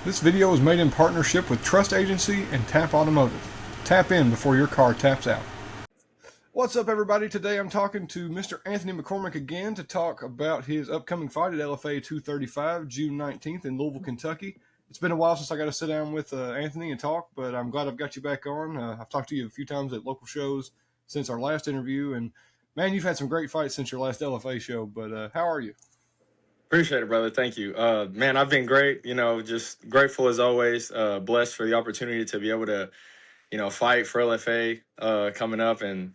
This video is made in partnership with Trust Agency and Tap Automotive. Tap in before your car taps out. What's up, everybody? Today I'm talking to Mr. Anthony McCormick again to talk about his upcoming fight at LFA 235, June 19th in Louisville, Kentucky. It's been a while since I got to sit down with Anthony and talk, but I'm glad I've got you back on. I've talked to you a few times at local shows since our last interview, and man, you've had some great fights since your last LFA show, but how are you? Appreciate it, brother. Thank you. Man, I've been great. Just grateful as always. Blessed for the opportunity to be able to, fight for LFA coming up, and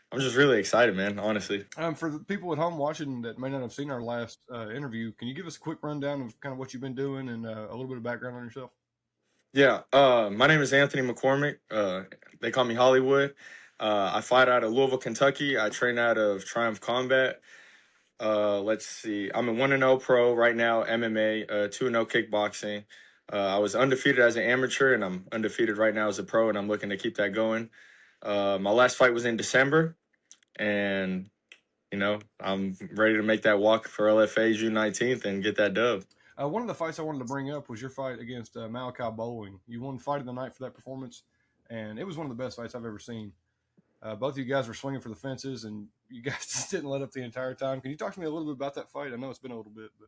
I'm just really excited, man. Honestly. For the people at home watching that may not have seen our last interview, can you give us a quick rundown of kind of what you've been doing and a little bit of background on yourself? Yeah. My name is Anthony McCormick. They call me Hollywood. I fight out of Louisville, Kentucky. I train out of Triumph Combat. Let's see. I'm a 1-0 pro right now, MMA, 2-0 kickboxing. I was undefeated as an amateur, and I'm undefeated right now as a pro, and I'm looking to keep that going. My last fight was in December, and I'm ready to make that walk for LFA June 19th and get that dub. One of the fights I wanted to bring up was your fight against Malachi Bowling. You won Fight of the Night for that performance, and it was one of the best fights I've ever seen. Both of you guys were swinging for the fences, and you guys just didn't let up the entire time. Can you talk to me a little bit about that fight? I know it's been a little bit, but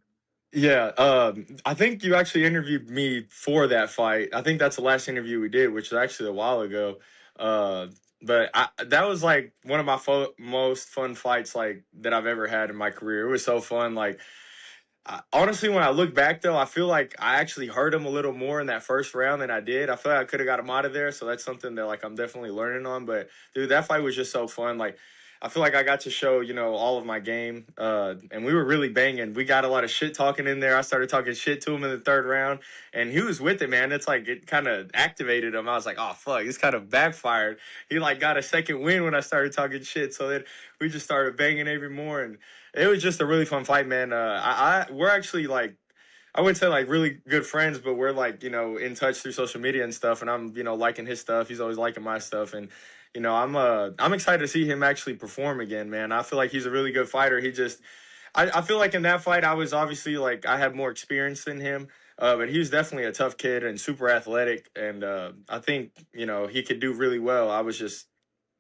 Yeah, I think you actually interviewed me for that fight. I think that's the last interview we did, which was actually a while ago. That was like one of my most fun fights like that I've ever had in my career. It was so fun. Honestly, when I look back though, I feel like I actually hurt him a little more in that first round than I did. I feel like I could have got him out of there, so that's something that like I'm definitely learning on. But dude, that fight was just so fun. Like I feel like I got to show, all of my game. And we were really banging. We got a lot of shit talking in there. I started talking shit to him in the third round, and he was with it, man. It's like it kind of activated him. I was like, oh fuck, this kind of backfired. He like got a second win when I started talking shit. So then we just started banging even more, and it was just a really fun fight, man. We're actually like, I wouldn't say like really good friends, but we're like, in touch through social media and stuff. And I'm, liking his stuff. He's always liking my stuff. And, I'm excited to see him actually perform again, man. I feel like he's a really good fighter. I feel like in that fight, I was obviously like, I had more experience than him. But he was definitely a tough kid and super athletic. And I think, he could do really well. I was just,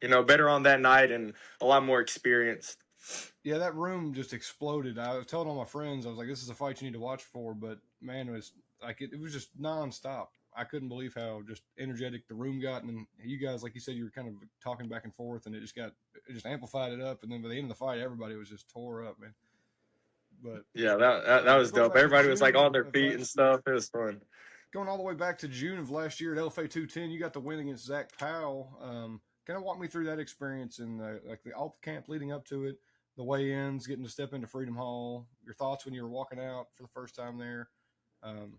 better on that night and a lot more experienced. yeah, that room just exploded. I was telling all my friends, I was like, "This is a fight you need to watch for." But man, it was like it was just nonstop. I couldn't believe how just energetic the room got, and then you guys, like you said, you were kind of talking back and forth, and it just amplified it up. And then by the end of the fight, everybody was just tore up, man. But Yeah, that was going dope. back to Everybody was like June on their of feet and last year, stuff. It was fun. going all the way back to June of last year at LFA 210, you got the win against Zach Powell. Kind of walk me through that experience and like all the camp leading up to it, the weigh-ins, getting to step into Freedom Hall, your thoughts when you were walking out for the first time there,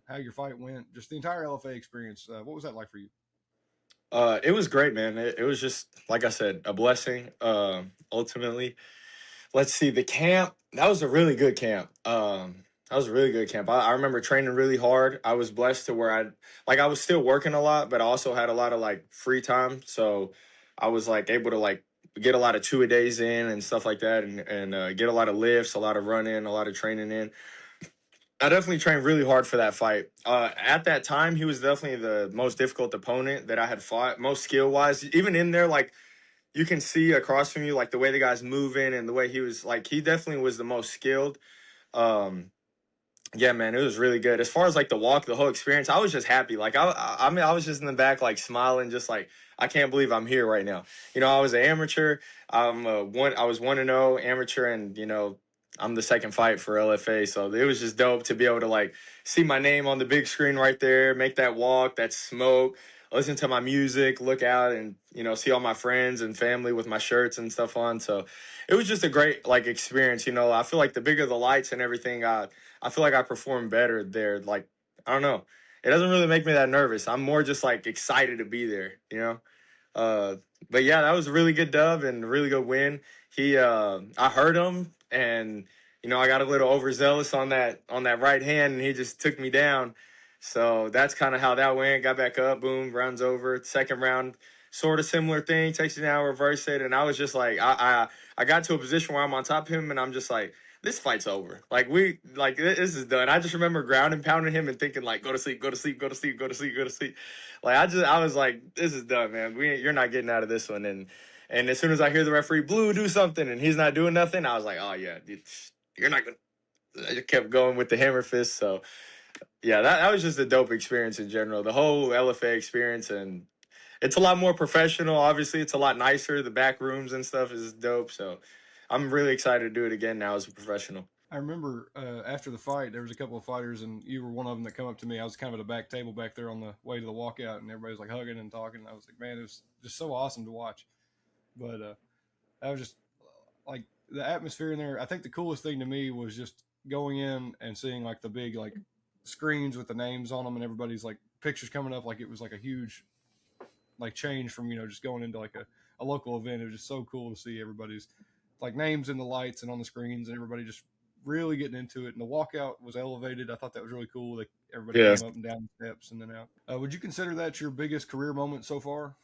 how your fight went, just the entire LFA experience. What was that like for you? It was great, man. It was just like I said, a blessing. Ultimately, let's see the camp. That was a really good camp. That was a really good camp. I remember training really hard. I was blessed to where I was still working a lot, but I also had a lot of like free time. So I was like able to like get a lot of two-a-days in and stuff like that, and get a lot of lifts, a lot of running, a lot of training in. I definitely trained really hard for that fight. At that time, he was definitely the most difficult opponent that I had fought, most skill wise. Even in there, like you can see across from you, like the way the guy's moving and the way he was, like he definitely was the most skilled. Um, yeah, man, it was really good. As far as like the walk, the whole experience, I was just happy. Like I mean, I was just in the back, like smiling, just like I can't believe I'm here right now. I was an amateur. I was 1-0 amateur, and I'm the second fight for LFA, so it was just dope to be able to like see my name on the big screen right there, make that walk, that smoke, listen to my music, look out, and see all my friends and family with my shirts and stuff on. So it was just a great like experience. I feel like the bigger the lights and everything, I feel like I perform better there. Like I don't know, it doesn't really make me that nervous. I'm more just like excited to be there. Uh, but yeah, that was a really good dub and a really good win. I heard him, and I got a little overzealous on that right hand, and he just took me down. So that's kind of how that went. Got back up, boom, rounds over. Second round, sort of similar thing. Takes you down, reverse it, and I was just like, I got to a position where I'm on top of him, and I'm just like, this fight's over. Like this is done. I just remember ground and pounding him and thinking like, go to sleep, go to sleep, go to sleep, go to sleep, go to sleep. Like I was like, this is done, man. You're not getting out of this one. And as soon as I hear the referee, Blue, do something, and he's not doing nothing, I was like, oh yeah, dude, you're not gonna. I just kept going with the hammer fist. So yeah, that was just a dope experience in general. The whole LFA experience, and it's a lot more professional. Obviously, it's a lot nicer. The back rooms and stuff is dope. So I'm really excited to do it again now as a professional. I remember after the fight, there was a couple of fighters, and you were one of them that come up to me. I was kind of at a back table back there on the way to the walkout, and everybody was like hugging and talking. And I was like, man, it was just so awesome to watch. But I was just like the atmosphere in there. I think the coolest thing to me was just going in and seeing like the big like screens with the names on them, and everybody's like pictures coming up, like it was like a huge like change from just going into like a local event. It was just so cool to see everybody's like names in the lights and on the screens, and everybody just really getting into it. And the walkout was elevated. I thought that was really cool. Like everybody came up and down the steps and then out. Would you consider that your biggest career moment so far?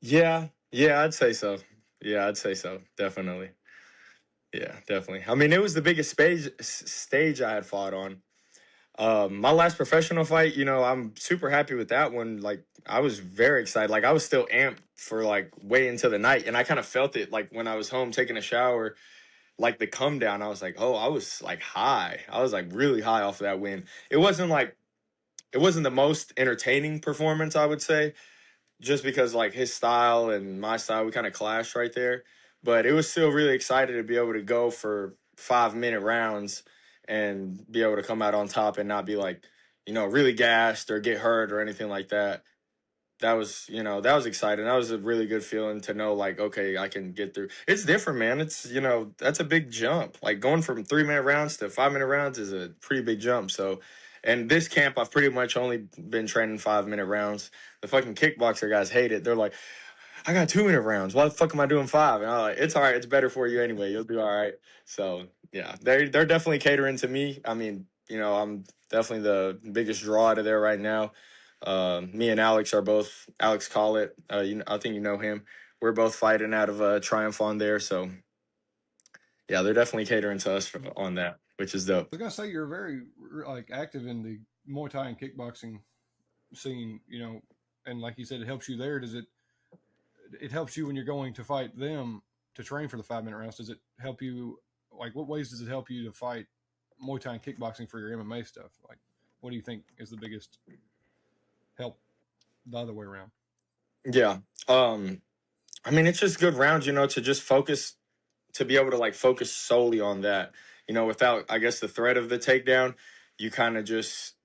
Yeah, I'd say so. Yeah, I'd say so. Definitely. Yeah, definitely. I mean, it was the biggest stage I had fought on. My last professional fight, I'm super happy with that one. Like, I was very excited. Like, I was still amped for like way into the night, and I kind of felt it like when I was home taking a shower, like the come down. I was like, oh, I was like high. I was like really high off of that win. It wasn't the most entertaining performance, I would say, just because like his style and my style, we kind of clashed right there. But it was still really excited to be able to go for 5 minute rounds and be able to come out on top and not be like, really gassed or get hurt or anything like that. That was exciting. That was a really good feeling to know, like, okay, I can get through. It's different, man. It's, that's a big jump. Like going from 3 minute rounds to 5 minute rounds is a pretty big jump. So, and this camp, I've pretty much only been training 5 minute rounds. The fucking kickboxer guys hate it. They're like, I got 2 minute rounds. Why the fuck am I doing five? And I'm like, it's all right. It's better for you anyway. You'll do all right. So yeah, they're definitely catering to me. I mean, I'm definitely the biggest draw out of there right now. Me and Alex are both Alex Collett. I think you know him. We're both fighting out of Triumph on there. So yeah, they're definitely catering to us on that, which is dope. I was gonna say you're very like active in the Muay Thai and kickboxing scene, and like you said, it helps you there. Does it? It helps you when you're going to fight them to train for the 5 minute rounds. Does it help you? Like, what ways does it help you to fight Muay Thai and kickboxing for your MMA stuff? Like, what do you think is the biggest help the other way around? Yeah. I mean, it's just good rounds, to just focus, to be able to like focus solely on that, without, I guess, the threat of the takedown. You kind of just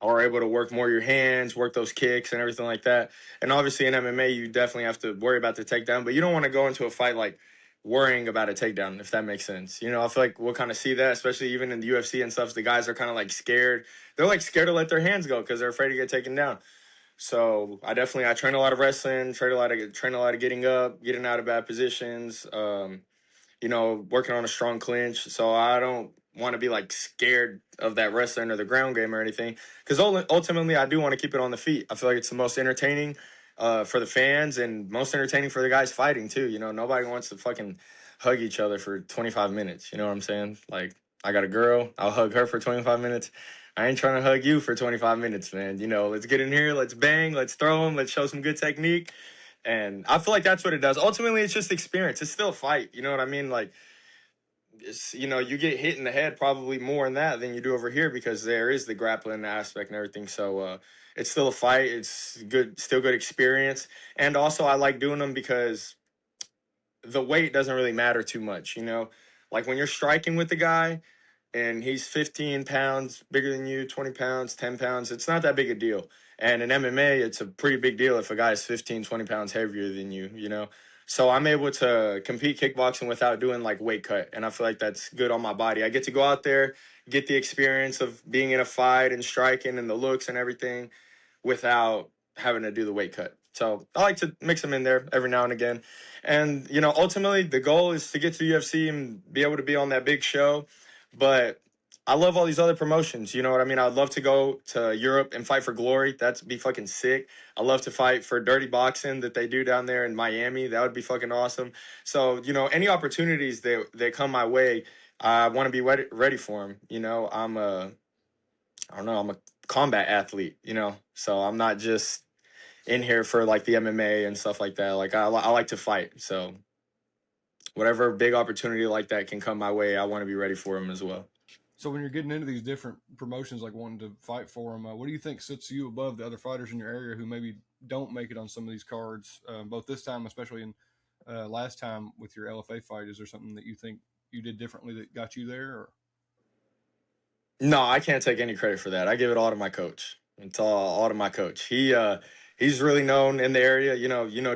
are able to work more your hands, work those kicks and everything like that. And obviously in MMA, you definitely have to worry about the takedown, but you don't want to go into a fight like worrying about a takedown, if that makes sense. I feel like we'll kind of see that, especially even in the UFC and stuff. The guys are kind of like scared. They're like scared to let their hands go because they're afraid to get taken down. So I train a lot of wrestling, train a lot of getting up, getting out of bad positions, working on a strong clinch. So I don't want to be like scared of that wrestling or the ground game or anything. Because ultimately, I do want to keep it on the feet. I feel like it's the most entertaining for the fans and most entertaining for the guys fighting too. Nobody wants to fucking hug each other for 25 minutes. You know what I'm saying? Like, I got a girl, I'll hug her for 25 minutes. I ain't trying to hug you for 25 minutes, man. Let's get in here, let's bang, let's throw them, let's show some good technique. And I feel like that's what it does. Ultimately, it's just experience. It's still a fight. You know what I mean? Like, you get hit in the head probably more in that than you do over here because there is the grappling aspect and everything. So it's still a fight. It's good, still good experience. And also, I like doing them because the weight doesn't really matter too much. Like when you're striking with the guy and he's 15 pounds bigger than you, 20 pounds, 10 pounds, it's not that big a deal. And in MMA, it's a pretty big deal if a guy is 15, 20 pounds heavier than you. So I'm able to compete kickboxing without doing like weight cut. And I feel like that's good on my body. I get to go out there, get the experience of being in a fight and striking and the looks and everything without having to do the weight cut. So I like to mix them in there every now and again. And, ultimately the goal is to get to the UFC and be able to be on that big show. But I love all these other promotions. You know what I mean? I'd love to go to Europe and fight for Glory. That'd be fucking sick. I love to fight for Dirty Boxing that they do down there in Miami. That would be fucking awesome. So, any opportunities that come my way, I want to be ready for them. I don't know, I'm a combat athlete, so I'm not just in here for like the MMA and stuff like that. Like I like to fight. So whatever big opportunity like that can come my way, I want to be ready for them as well. So when you're getting into these different promotions, like wanting to fight for them, what do you think sets you above the other fighters in your area who maybe don't make it on some of these cards, both this time, especially in last time with your LFA fight? Is there something that you think you did differently that got you there? Or? No, I can't take any credit for that. I give it all to my coach. It's all to my coach. He's really known in the area.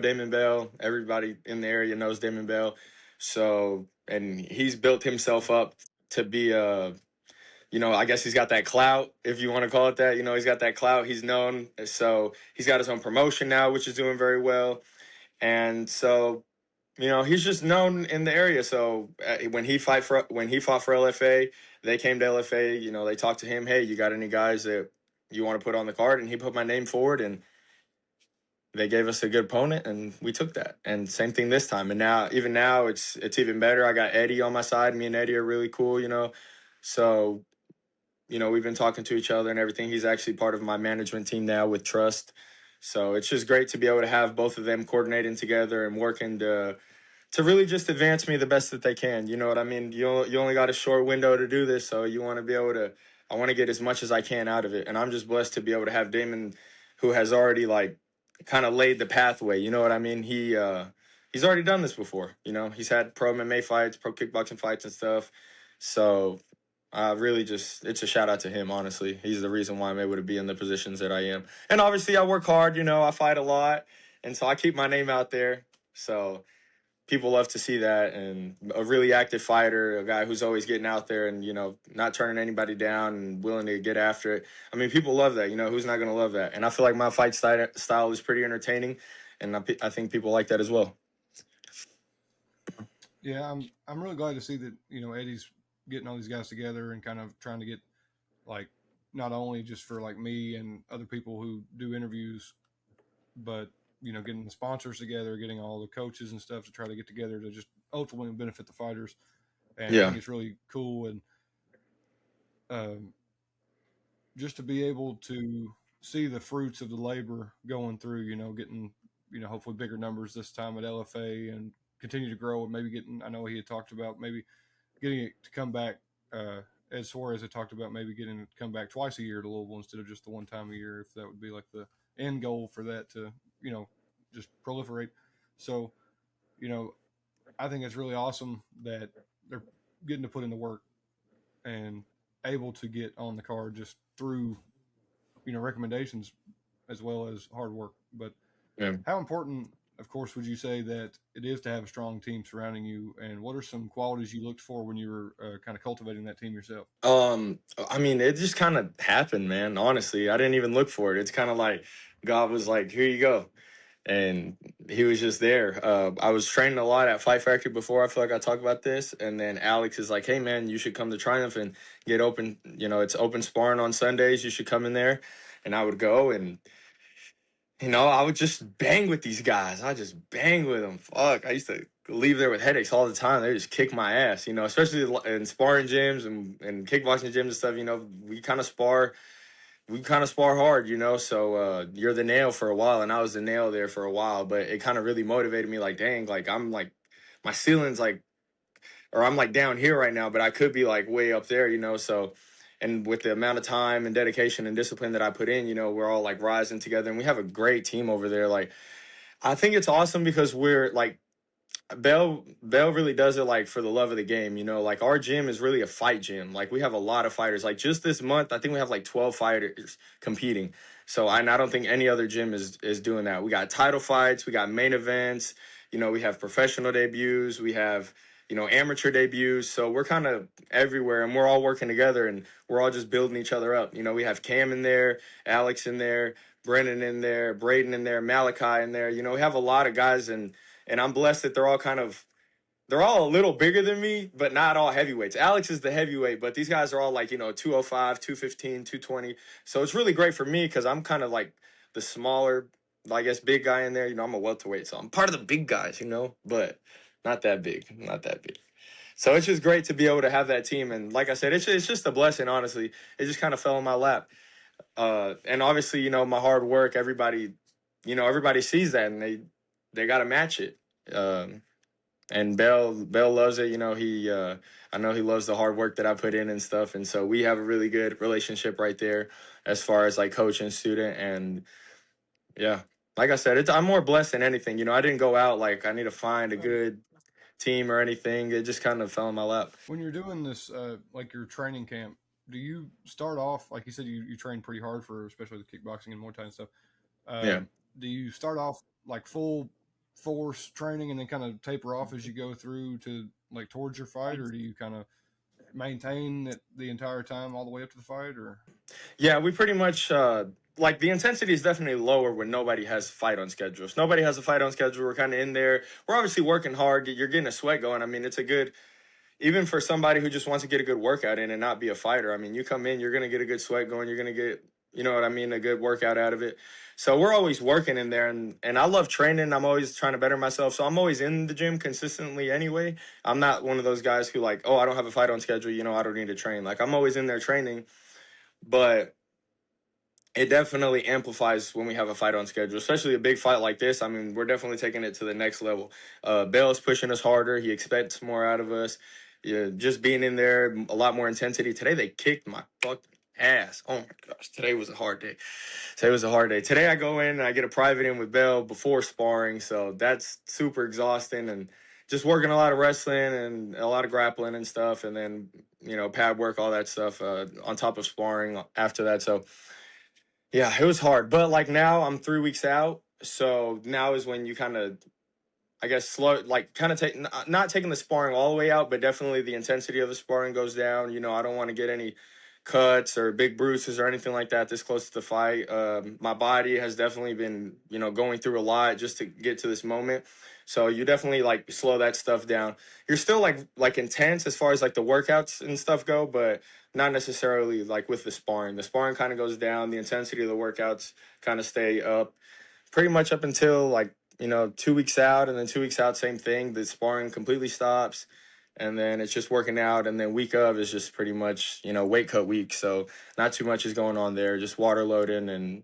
Damon Bell. Everybody in the area knows Damon Bell. So, and he's built himself up to be I guess he's got that clout, if you want to call it that. He's got that clout. He's known. So he's got his own promotion now, which is doing very well. And so, he's just known in the area. So when he fought for LFA, they came to LFA. They talked to him. Hey, you got any guys that you want to put on the card? And he put my name forward, and they gave us a good opponent, and we took that. And same thing this time. And now, it's even better. I got Eddie on my side. Me and Eddie are really cool. So we've been talking to each other and everything. He's actually part of my management team now with Trust. So it's just great to be able to have both of them coordinating together and working to really just advance me the best that they can. You know what I mean? You only got a short window to do this, so you want to be able to. I want to get as much as I can out of it, and I'm just blessed to be able to have Damon, who has already like kind of laid the pathway. You know what I mean? He's already done this before. He's had pro MMA fights, pro kickboxing fights, and stuff. So really it's a shout out to him, honestly. He's the reason why I'm able to be in the positions that I am. And obviously I work hard, I fight a lot. And so I keep my name out there. So people love to see that. And a really active fighter, a guy who's always getting out there and, not turning anybody down and willing to get after it. I mean, people love that. Who's not going to love that? And I feel like my fight style is pretty entertaining. And I think people like that as well. Yeah, I'm really glad to see that, Eddie's getting all these guys together and kind of trying to get like not only just for like me and other people who do interviews, but getting the sponsors together, getting all the coaches and stuff to try to get together to just ultimately benefit the fighters. And I think it's really cool, and just to be able to see the fruits of the labor going through, getting hopefully bigger numbers this time at LFA and continue to grow, and maybe getting. I know he had talked about maybe getting it to come back. Ed Suarez had talked about maybe getting it to come back twice a year to Louisville instead of just the one time a year, if that would be like the end goal for that to, just proliferate. So, I think it's really awesome that they're getting to put in the work and able to get on the card just through, recommendations as well as hard work. But how important, of course, would you say that it is to have a strong team surrounding you? And what are some qualities you looked for when you were kind of cultivating that team yourself? I mean, it just kind of happened, man. Honestly, I didn't even look for it. It's kind of like God was like, "Here you go," and He was just there. I was training a lot at Fight Factory before. I feel like I talked about this, and then Alex is like, "Hey, man, you should come to Triumph and get open. It's open sparring on Sundays. You should come in there." And I would go and I would just bang with these guys. I just bang with them. Fuck, I used to leave there with headaches all the time. They just kick my ass, especially in sparring gyms and kickboxing gyms and stuff. We kind of spar. We kind of spar hard, so you're the nail for a while, and I was the nail there for a while. But it kind of really motivated me, like, dang, like I'm like my ceiling's like, or I'm like down here right now, but I could be like way up there, so. And with the amount of time and dedication and discipline that I put in, we're all like rising together, and we have a great team over there. Like, I think it's awesome because we're like, Bell really does it like for the love of the game, like our gym is really a fight gym. Like we have a lot of fighters. Like just this month, I think we have like 12 fighters competing. So I don't think any other gym is doing that. We got title fights, we got main events, we have professional debuts, we have amateur debuts. So we're kind of everywhere, and we're all working together, and we're all just building each other up. We have Cam in there, Alex in there, Brennan in there, Braden in there, Malachi in there. We have a lot of guys, and I'm blessed that they're they're all a little bigger than me, but not all heavyweights. Alex is the heavyweight, but these guys are all like, 205, 215, 220. So it's really great for me because I'm kind of like the smaller, I guess, big guy in there. I'm a welterweight, so I'm part of the big guys, but not that big, not that big. So it's just great to be able to have that team. And like I said, it's just a blessing, honestly. It just kind of fell in my lap. And obviously, my hard work, everybody sees that and they got to match it. And Bell loves it. I know he loves the hard work that I put in and stuff. And so we have a really good relationship right there as far as like coach and student. And yeah, like I said, I'm more blessed than anything. I didn't go out like I need to find a good team or anything. It just kind of fell in my lap. When you're doing this, like your training camp, do you start off, like you said, you train pretty hard for, especially the kickboxing and Muay Thai and stuff. Yeah. Do you start off like full force training and then kind of taper off as you go through to like towards your fight, or do you kind of maintain it the entire time all the way up to the fight? Or yeah, we pretty much like the intensity is definitely lower when nobody has a fight on schedule. If nobody has a fight on schedule, we're kind of in there. We're obviously working hard. You're getting a sweat going. I mean, it's a good, even for somebody who just wants to get a good workout in and not be a fighter. I mean, you come in, you're going to get a good sweat going. You're going to get, a good workout out of it. So we're always working in there, and I love training. I'm always trying to better myself. So I'm always in the gym consistently anyway. I'm not one of those guys who like, oh, I don't have a fight on schedule. I don't need to train. Like I'm always in there training, but it definitely amplifies when we have a fight on schedule, especially a big fight like this. I mean, we're definitely taking it to the next level. Bell's pushing us harder. He expects more out of us. Yeah, just being in there, a lot more intensity. Today they kicked my fucking ass. Oh my gosh, today was a hard day. Today I go in and I get a private in with Bell before sparring, so that's super exhausting and just working a lot of wrestling and a lot of grappling and stuff, and then pad work, all that stuff on top of sparring after that. So yeah, it was hard, but like now I'm 3 weeks out, so now is when you kind of, I guess, slow, like kind of take, not taking the sparring all the way out, but definitely the intensity of the sparring goes down. I don't want to get any cuts or big bruises or anything like that this close to the fight. My body has definitely been, going through a lot just to get to this moment. So you definitely like slow that stuff down. You're still like intense as far as like the workouts and stuff go, but not necessarily like with the sparring. The sparring kind of goes down. The intensity of the workouts kind of stay up pretty much up until like, 2 weeks out, and then 2 weeks out, same thing. The sparring completely stops, and then it's just working out. And then week of is just pretty much, weight cut week. So not too much is going on there, just water loading, and,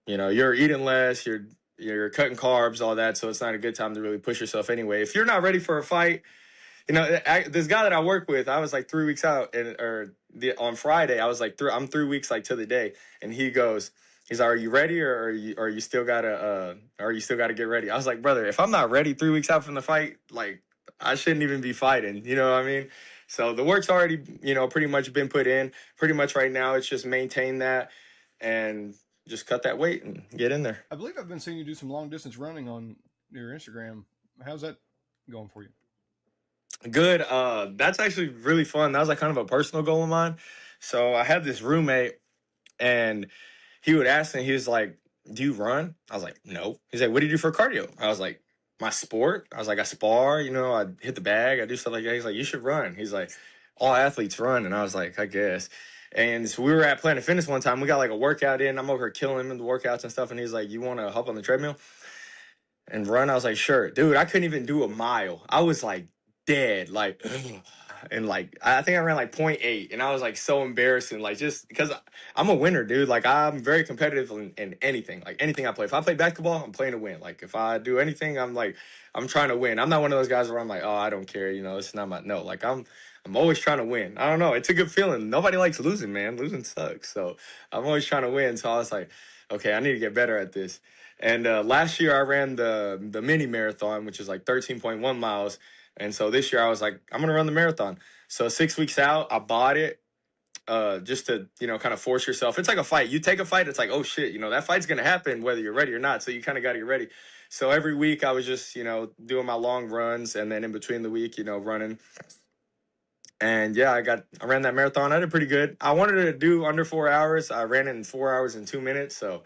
you're eating less, you're cutting carbs, all that. So it's not a good time to really push yourself anyway. If you're not ready for a fight, this guy that I work with, I was like 3 weeks out, on Friday, I was like, I'm 3 weeks like to the day, and he's like, are you ready, or are you still gotta get ready? I was like, brother, if I'm not ready 3 weeks out from the fight, like I shouldn't even be fighting. You know what I mean? So the work's already, pretty much been put in. Pretty much right now, it's just maintain that and just cut that weight and get in there. I believe I've been seeing you do some long distance running on your Instagram. How's that going for you? Good. That's actually really fun. That was like kind of a personal goal of mine. So I had this roommate, and he would ask me, he was like, do you run? I was like, no. He's like, what do you do for cardio? I was like, my sport. I was like, I spar, I hit the bag, I do stuff like that. He's like, you should run. He's like, all athletes run. And I was like, I guess. And so we were at Planet Fitness one time. We got like a workout in. I'm over here killing him in the workouts and stuff. And he's like, you want to hop on the treadmill and run? I was like, sure. Dude, I couldn't even do a mile. I was like dead. Like, and like I think I ran like 0.8, and I was like so embarrassing, like just because I'm a winner, dude. Like I'm very competitive in anything, like anything I play. If I play basketball, I'm playing to win. Like if I do anything, I'm trying to win. I'm not one of those guys where I'm like, oh, I don't care, it's not my, no. Like I'm always trying to win. I don't know, it's a good feeling. Nobody likes losing, man. Losing sucks. So I'm always trying to win. So I was like, okay, I need to get better at this. And last year I ran the mini marathon, which is like 13.1 miles. And so this year I was like, I'm going to run the marathon. So 6 weeks out, I bought it just to, kind of force yourself. It's like a fight. You take a fight, it's like, oh, shit, that fight's going to happen whether you're ready or not. So you kind of got to get ready. So every week I was just, doing my long runs, and then in between the week, running. And yeah, I ran that marathon. I did pretty good. I wanted to do under 4 hours. I ran it in 4 hours and 2 minutes. So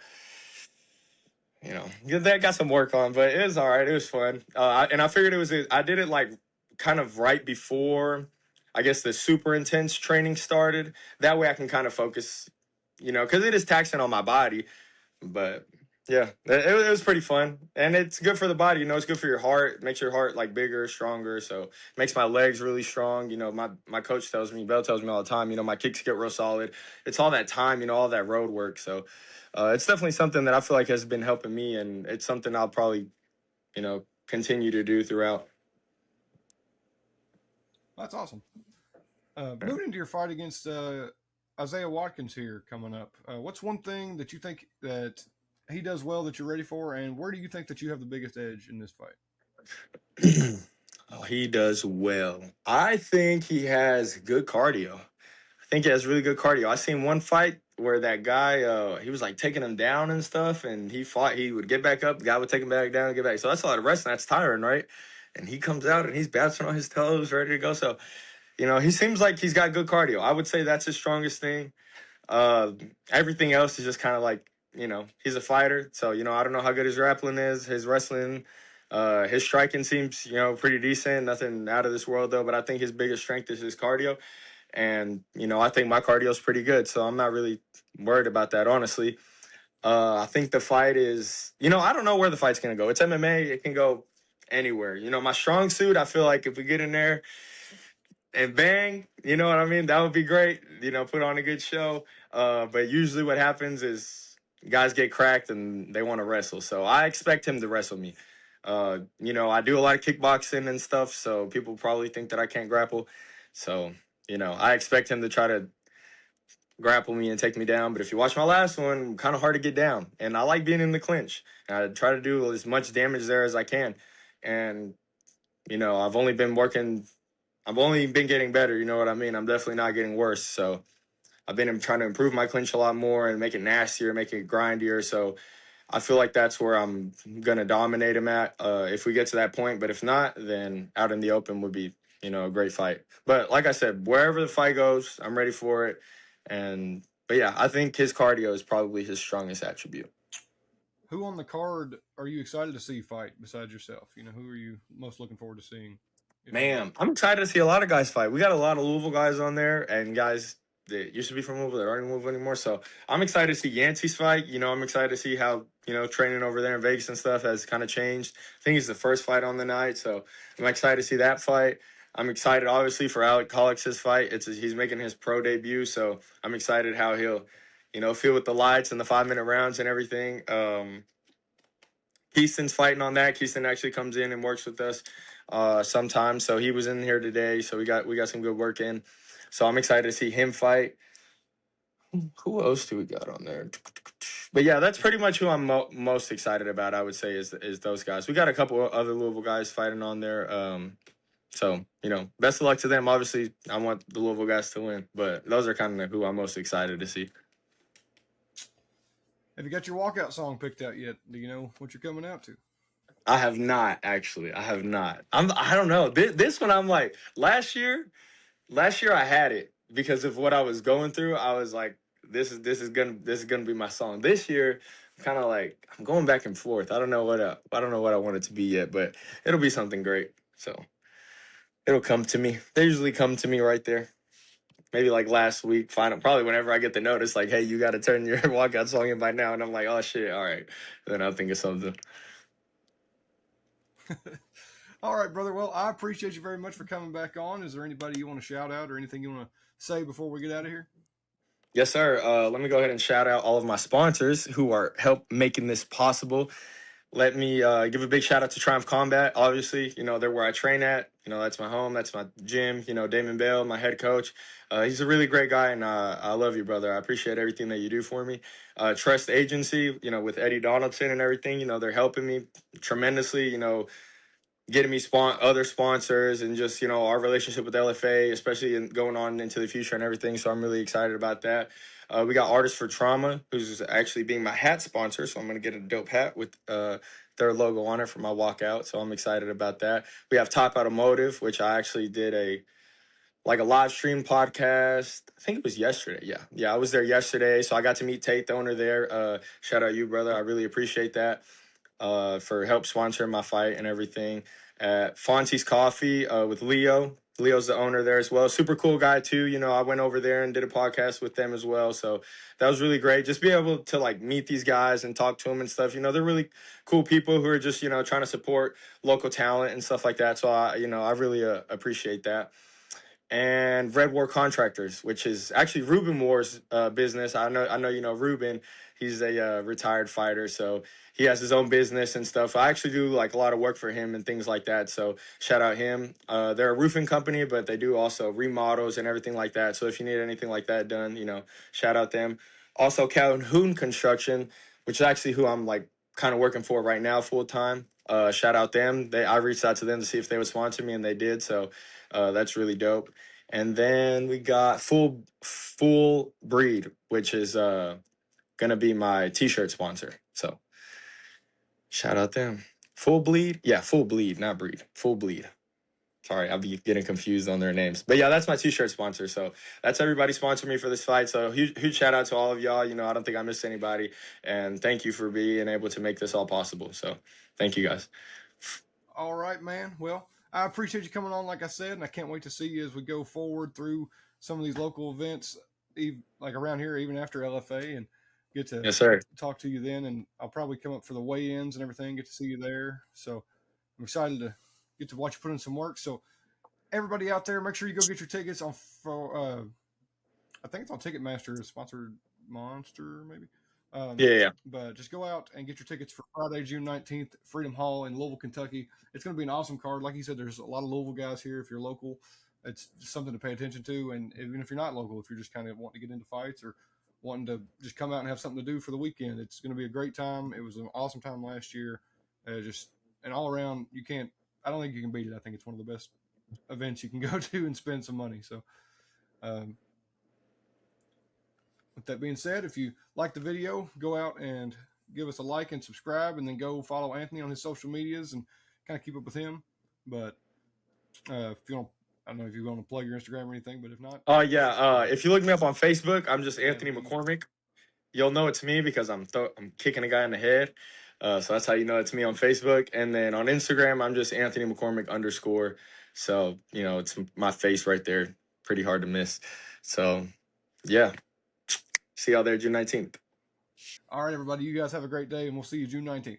that got some work on, but it was all right. It was fun. And I figured I did it like kind of right before, I guess, the super intense training started. That way I can kind of focus, because it is taxing on my body. But yeah, it was pretty fun. And it's good for the body. It's good for your heart. It makes your heart like bigger, stronger. So it makes my legs really strong. My coach tells me, Bell tells me all the time, my kicks get real solid. It's all that time, all that road work. So it's definitely something that I feel like has been helping me, and it's something I'll probably, continue to do throughout. That's awesome. Moving into your fight against Isaiah Watkins here coming up, what's one thing that you think that he does well that you're ready for, and where do you think that you have the biggest edge in this fight? Oh, he does well. I think he has good cardio. I think he has really good cardio. I seen one fight where that guy, he was like taking him down and stuff, and he fought. He would get back up, the guy would take him back down and get back. So that's a lot of wrestling. That's tiring, right? And he comes out and he's bouncing on his toes, ready to go. So, he seems like he's got good cardio. I would say that's his strongest thing. Everything else is just kind of like, he's a fighter. So, I don't know how good his grappling is, his wrestling. His striking seems, pretty decent. Nothing out of this world, though. But I think his biggest strength is his cardio. And, I think my cardio is pretty good. So I'm not really worried about that, honestly. I think the fight is, I don't know where the fight's going to go. It's MMA. It can go anywhere. My strong suit, I feel like if we get in there and bang, you know what I mean? That would be great. Put on a good show. But usually what happens is guys get cracked and they want to wrestle. So I expect him to wrestle me. I do a lot of kickboxing and stuff, so people probably think that I can't grapple. So, I expect him to try to grapple me and take me down. But if you watch my last one, kind of hard to get down. And I like being in the clinch. I try to do as much damage there as I can. And, I've only been getting better, you know what I mean? I'm definitely not getting worse. So I've been trying to improve my clinch a lot more and make it nastier, make it grindier. So I feel like that's where I'm going to dominate him at if we get to that point. But if not, then out in the open would be, a great fight. But like I said, wherever the fight goes, I'm ready for it. But yeah, I think his cardio is probably his strongest attribute. Who on the card are you excited to see fight besides yourself? Who are you most looking forward to seeing? Man, I'm excited to see a lot of guys fight. We got a lot of Louisville guys on there and guys that used to be from Louisville that aren't in Louisville anymore. So I'm excited to see Yancey's fight. I'm excited to see how, training over there in Vegas and stuff has kind of changed. I think he's the first fight on the night. So I'm excited to see that fight. I'm excited, obviously, for Alec Collix's fight. He's making his pro debut. So I'm excited how he'll, feel with the lights and the 5-minute rounds and everything. Keaston's fighting on that. Keaston actually comes in and works with us sometimes. So he was in here today. So we got some good work in. So I'm excited to see him fight. Who else do we got on there? But yeah, that's pretty much who I'm most excited about, I would say, is those guys. We got a couple of other Louisville guys fighting on there. So, best of luck to them. Obviously, I want the Louisville guys to win. But those are kind of who I'm most excited to see. Have you got your walkout song picked out yet? Do you know what you're coming out to? I have not, actually. I have not. I don't know. This one, I'm like, last year I had it because of what I was going through. I was like, this is gonna be my song. This year, I'm kind of like, I'm going back and forth. I don't know what I want it to be yet, but it'll be something great. So it'll come to me. They usually come to me right there. Maybe like last week, probably whenever I get the notice, like, hey, you got to turn your walkout song in by now. And I'm like, oh, shit, all right. And then I'll think of something. All right, brother. Well, I appreciate you very much for coming back on. Is there anybody you want to shout out or anything you want to say before we get out of here? Yes, sir. Let me go ahead and shout out all of my sponsors who are help making this possible. Let me give a big shout out to Triumph Combat. Obviously, they're where I train at. That's my home. That's my gym. Damon Bell, my head coach. He's a really great guy, and I love you, brother. I appreciate everything that you do for me. Trust Agency, with Eddie Donaldson and everything, they're helping me tremendously, getting me other sponsors and just, our relationship with LFA, especially going on into the future and everything. So I'm really excited about that. We got Artists for Trauma, who's actually being my hat sponsor. So I'm going to get a dope hat with their logo on it for my walkout. So I'm excited about that. We have Top Automotive, which I actually did like a live stream podcast. I think it was yesterday. Yeah, I was there yesterday, so I got to meet Tate, the owner there. Shout out you, brother. I really appreciate that. For help sponsoring my fight and everything. At Fonzie's Coffee with Leo. Leo's the owner there as well. Super cool guy too. You know, I went over there and did a podcast with them as well. So that was really great. Just be able to like meet these guys and talk to them and stuff. You know, they're really cool people who are just, you know, trying to support local talent and stuff like that. So I really appreciate that. And Red War Contractors, which is actually Ruben War's business. I know you know Ruben. He's a retired fighter, so he has his own business and stuff. I actually do like a lot of work for him and things like that. So shout out him. They're a roofing company, but they do also remodels and everything like that. So if you need anything like that done, you know, shout out them. Also Calhoun Construction, which is actually who I'm like kind of working for right now full time. Shout out them. I reached out to them to see if they would sponsor me, and they did. So that's really dope. And then we got Full Breed, which is gonna be my t-shirt sponsor. So shout out them. Full Bleed? Yeah, Full Bleed, not Breed. Full Bleed. Sorry, I'll be getting confused on their names. But yeah, that's my t-shirt sponsor. So that's everybody sponsoring me for this fight. So huge shout out to all of y'all. You know, I don't think I missed anybody. And thank you for being able to make this all possible. So thank you guys. All right, man. Well, I appreciate you coming on, like I said, and I can't wait to see you as we go forward through some of these local events, like around here, even after LFA, and get to Yes, sir. talk to you then. And I'll probably come up for the weigh-ins and everything, get to see you there. So I'm excited to get to watch you put in some work. So everybody out there, make sure you go get your tickets on. I think it's on Ticketmaster, sponsored Monster, maybe. Yeah. But just go out and get your tickets for Friday, June 19th, Freedom Hall in Louisville, Kentucky. It's going to be an awesome card. Like you said, there's a lot of Louisville guys here. If you're local, it's just something to pay attention to. And even if you're not local, if you're just kind of wanting to get into fights or wanting to just come out and have something to do for the weekend, it's going to be a great time. It was an awesome time last year. And all around, I don't think you can beat it. I think it's one of the best events you can go to and spend some money. So, with that being said, if you like the video, go out and give us a like and subscribe, and then go follow Anthony on his social medias and kind of keep up with him. But if you don't, I don't know if you want to plug your Instagram or anything, but if not, If you look me up on Facebook, I'm just Anthony McCormick. You'll know it's me because I'm kicking a guy in the head. So that's how you know it's me on Facebook. And then on Instagram, I'm just Anthony McCormick _ So, you know, it's my face right there. Pretty hard to miss. So, yeah. See y'all there June 19th. All right, everybody, you guys have a great day, and we'll see you June 19th.